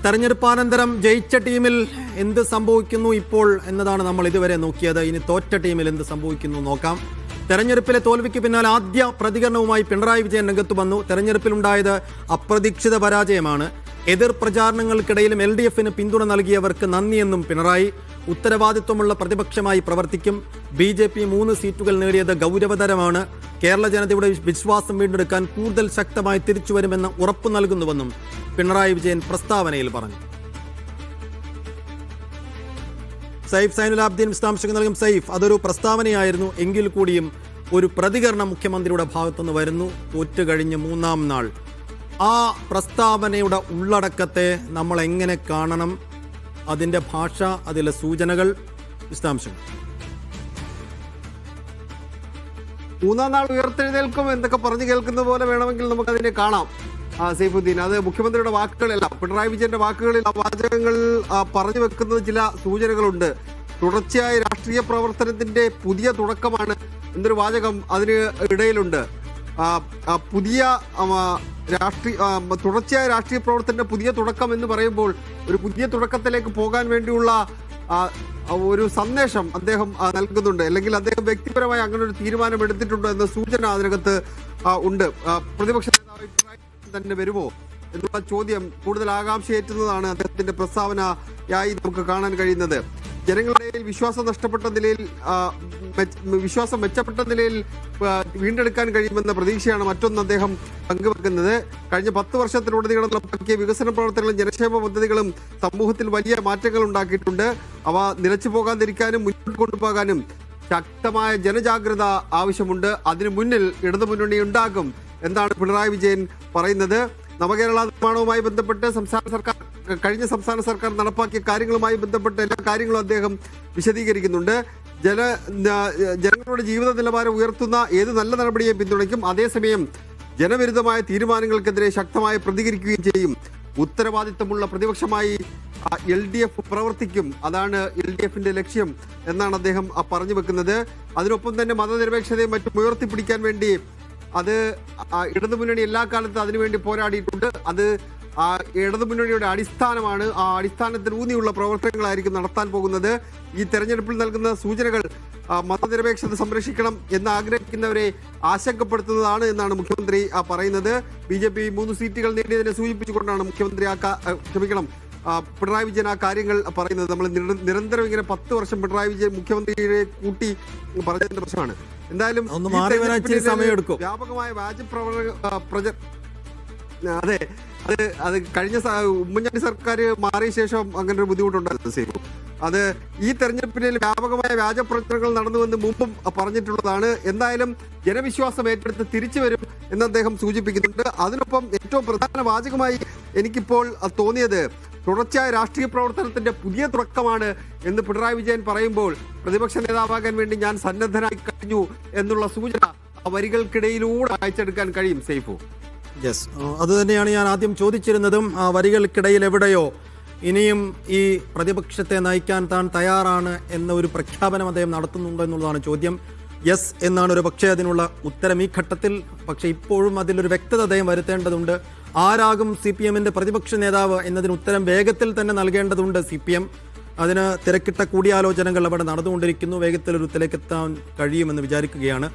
തെരഞ്ഞെടുപ്പാനന്തരം ജയിച്ച ടീമിൽ എന്ത് സംഭവിക്കുന്നു ഇപ്പോൾ എന്നതാണ് നമ്മൾ ഇതുവരെ നോക്കിയത്. ഇനി തോറ്റ ടീമിൽ എന്ത് സംഭവിക്കുന്നു നോക്കാം. തെരഞ്ഞെടുപ്പിലെ തോൽവിക്ക് പിന്നാലെ ആദ്യ പ്രതികരണവുമായി പിണറായി വിജയൻ രംഗത്ത് വന്നു. തെരഞ്ഞെടുപ്പിലുണ്ടായത് അപ്രതീക്ഷിത പരാജയമാണ്. എതിർ പ്രചാരണങ്ങൾക്കിടയിലും LDFന് പിന്തുണ നൽകിയവർക്ക് നന്ദിയെന്നും പിണറായി. ഉത്തരവാദിത്വമുള്ള പ്രതിപക്ഷമായി പ്രവർത്തിക്കും. BJP 3 സീറ്റുകൾ നേടിയത് ഗൗരവതരമാണ്. കേരള ജനതയുടെ വിശ്വാസം വീണ്ടെടുക്കാൻ കൂടുതൽ ശക്തമായി തിരിച്ചുവരുമെന്ന് ഉറപ്പു നൽകുന്നുവെന്നും പിണറായി വിജയൻ പ്രസ്താവനയിൽ പറഞ്ഞു. സൈഫ് സൈനുലാബ്ദീൻ വിശദാംശങ്ങൾ നൽകും. സൈഫ്, അതൊരു പ്രസ്താവനയായിരുന്നു എങ്കിൽ കൂടിയും ഒരു പ്രതികരണം മുഖ്യമന്ത്രിയുടെ ഭാഗത്തുനിന്ന് വരുന്നു. തോറ്റുകഴിഞ്ഞ് 3-ാം നാൾ ആ പ്രസ്താവനയുടെ ഉള്ളടക്കത്തെ നമ്മൾ എങ്ങനെ കാണണം? അതിൻ്റെ ഭാഷ, അതിലെ സൂചനകൾ, വിശദാംശങ്ങൾ. 3-ാം നാൾ ഉയർത്തെഴുന്നേൽക്കും എന്നൊക്കെ പറഞ്ഞു കേൾക്കുന്ന പോലെ വേണമെങ്കിൽ നമുക്കതിനെ കാണാം. സൈഫുദ്ദീൻ, അത് മുഖ്യമന്ത്രിയുടെ വാക്കുകളല്ല, പിണറായി വിജയന്റെ വാക്കുകളിൽ ആ വാചകങ്ങൾ പറഞ്ഞു വെക്കുന്നത് ചില സൂചനകളുണ്ട്. തുടർച്ചയായ രാഷ്ട്രീയ പ്രവർത്തനത്തിന്റെ പുതിയ തുടക്കമാണ് എന്നൊരു വാചകം അതിന് ഇടയിലുണ്ട്. തുടർച്ചയായ രാഷ്ട്രീയ പ്രവർത്തനത്തിന്റെ പുതിയ തുടക്കം എന്ന് പറയുമ്പോൾ ഒരു പുതിയ തുടക്കത്തിലേക്ക് പോകാൻ വേണ്ടിയുള്ള ഒരു സന്ദേശം അദ്ദേഹം നൽകുന്നുണ്ട്. അല്ലെങ്കിൽ അദ്ദേഹം വ്യക്തിപരമായി അങ്ങനെ ഒരു തീരുമാനം എടുത്തിട്ടുണ്ടോ എന്ന സൂചന അതിനകത്ത് ഉണ്ട്. പ്രതിപക്ഷ നേതാവ് തന്നെ വരുമോ എന്നുള്ള ചോദ്യം കൂടുതൽ ആകാംക്ഷയേറ്റുന്നതാണ് അദ്ദേഹത്തിന്റെ പ്രസ്താവനയായി നമുക്ക് കാണാൻ കഴിയുന്നത്. ജനങ്ങളുടെ വിശ്വാസം നഷ്ടപ്പെട്ട നിലയിൽ വിശ്വാസം മെച്ചപ്പെട്ട നിലയിൽ വീണ്ടെടുക്കാൻ കഴിയുമെന്ന പ്രതീക്ഷയാണ് മറ്റൊന്ന് അദ്ദേഹം പങ്കുവെക്കുന്നത്. കഴിഞ്ഞ 10 വർഷത്തിലുടനീളം നടപ്പാക്കിയ വികസന പ്രവർത്തനങ്ങളും ജനക്ഷേമ പദ്ധതികളും സമൂഹത്തിൽ വലിയ മാറ്റങ്ങൾ ഉണ്ടാക്കിയിട്ടുണ്ട്. അവ നിലച്ചു പോകാതിരിക്കാനും മുന്നോട്ട് കൊണ്ടുപോകാനും ശക്തമായ ജനജാഗ്രത ആവശ്യമുണ്ട്. അതിനു മുന്നിൽ ഇടതുമുന്നണി ഉണ്ടാകും എന്നാണ് പിണറായി വിജയൻ പറയുന്നത്. നവകേരള നിർമ്മാണവുമായി ബന്ധപ്പെട്ട് കഴിഞ്ഞ സംസ്ഥാന സർക്കാർ നടപ്പാക്കിയ കാര്യങ്ങളുമായി ബന്ധപ്പെട്ട എല്ലാ കാര്യങ്ങളും അദ്ദേഹം വിശദീകരിക്കുന്നുണ്ട്. ജനങ്ങളുടെ ജീവിത നിലവാരം ഉയർത്തുന്ന ഏത് നല്ല നടപടിയെയും പിന്തുണയ്ക്കും. അതേസമയം ജനവിരുദ്ധമായ തീരുമാനങ്ങൾക്കെതിരെ ശക്തമായി പ്രതികരിക്കുകയും ചെയ്യും. ഉത്തരവാദിത്തമുള്ള പ്രതിപക്ഷമായി LDF പ്രവർത്തിക്കും. അതാണ് LDFന്റെ ലക്ഷ്യം എന്നാണ് അദ്ദേഹം പറഞ്ഞു വെക്കുന്നത്. അതിനൊപ്പം തന്നെ മതനിരപേക്ഷതയും മറ്റും ഉയർത്തിപ്പിടിക്കാൻ വേണ്ടി അത് ഇടതുമുന്നണി എല്ലാ കാലത്തും അതിനുവേണ്ടി പോരാടിയിട്ടുണ്ട്. അത് ഇടതുമുന്നണിയുടെ അടിസ്ഥാനമാണ്. ആ അടിസ്ഥാനത്തിൽ ഊന്നിയുള്ള പ്രവർത്തനങ്ങളായിരിക്കും നടത്താൻ പോകുന്നത്. ഈ തെരഞ്ഞെടുപ്പിൽ നൽകുന്ന സൂചനകൾ മതനിരപേക്ഷത സംരക്ഷിക്കണം എന്ന് ആഗ്രഹിക്കുന്നവരെ ആശങ്കപ്പെടുത്തുന്നതാണ് എന്നാണ് മുഖ്യമന്ത്രി പറയുന്നത്. BJP 3 സീറ്റുകൾ നേടിയതിനെ സൂചിപ്പിച്ചുകൊണ്ടാണ് പിണറായി വിജയൻ ആ കാര്യങ്ങൾ പറയുന്നത്. നമ്മൾ നിരന്തരം ഇങ്ങനെ 10 വർഷം പിണറായി വിജയൻ മുഖ്യമന്ത്രിയെ കൂട്ടി പറഞ്ഞതിന്റെ പ്രശ്നമാണ്. എന്തായാലും വ്യാപകമായ അതെ, അത് കഴിഞ്ഞ ഉമ്മൻചാണ്ടി സർക്കാർ മാറിയ ശേഷം അങ്ങനെ ഒരു ബുദ്ധിമുട്ടുണ്ടായിരുന്നു. അത് ഈ തെരഞ്ഞെടുപ്പിൽ വ്യാപകമായ വ്യാജ പ്രചരണങ്ങൾ നടന്നുവെന്ന് മുമ്പും പറഞ്ഞിട്ടുള്ളതാണ്. എന്തായാലും ജനവിശ്വാസം ഏറ്റെടുത്ത് തിരിച്ചു വരും എന്ന് അദ്ദേഹം സൂചിപ്പിക്കുന്നുണ്ട്. അതിനൊപ്പം ഏറ്റവും പ്രധാന വാചകമായി എനിക്കിപ്പോൾ തോന്നിയത് തുടർച്ചയായ രാഷ്ട്രീയ പ്രവർത്തനത്തിന്റെ പുതിയ തുടക്കമാണ് എന്ന് പിണറായി വിജയൻ പറയുമ്പോൾ പ്രതിപക്ഷ നേതാവാകാൻ വേണ്ടി ഞാൻ സന്നദ്ധനായി കഴിഞ്ഞു എന്നുള്ള സൂചന വരികൾക്കിടയിലൂടെ വായിച്ചെടുക്കാൻ കഴിയും. സൈഫു, യെസ്, അത് തന്നെയാണ് ഞാൻ ആദ്യം ചോദിച്ചിരുന്നതും. ആ വരികൾക്കിടയിൽ എവിടെയോ ഇനിയും ഈ പ്രതിപക്ഷത്തെ നയിക്കാൻ താൻ തയ്യാറാണ് എന്ന ഒരു പ്രഖ്യാപനം അദ്ദേഹം നടത്തുന്നുണ്ടോ എന്നുള്ളതാണ് ചോദ്യം. യെസ് എന്നാണ് ഒരു പക്ഷേ അതിനുള്ള ഉത്തരം ഈ ഘട്ടത്തിൽ. പക്ഷേ ഇപ്പോഴും അതിലൊരു വ്യക്തത അദ്ദേഹം വരുത്തേണ്ടതുണ്ട്. ആരാകും CPMന്റെ പ്രതിപക്ഷ നേതാവ് എന്നതിന് ഉത്തരം വേഗത്തിൽ തന്നെ നൽകേണ്ടതുണ്ട് CPM. അതിന് തിരക്കിട്ട കൂടിയാലോചനകൾ അവിടെ നടന്നുകൊണ്ടിരിക്കുന്നു. വേഗത്തിൽ ഒരു ഉത്തരത്തിലെത്താൻ കഴിയുമെന്ന് വിചാരിക്കുകയാണ്.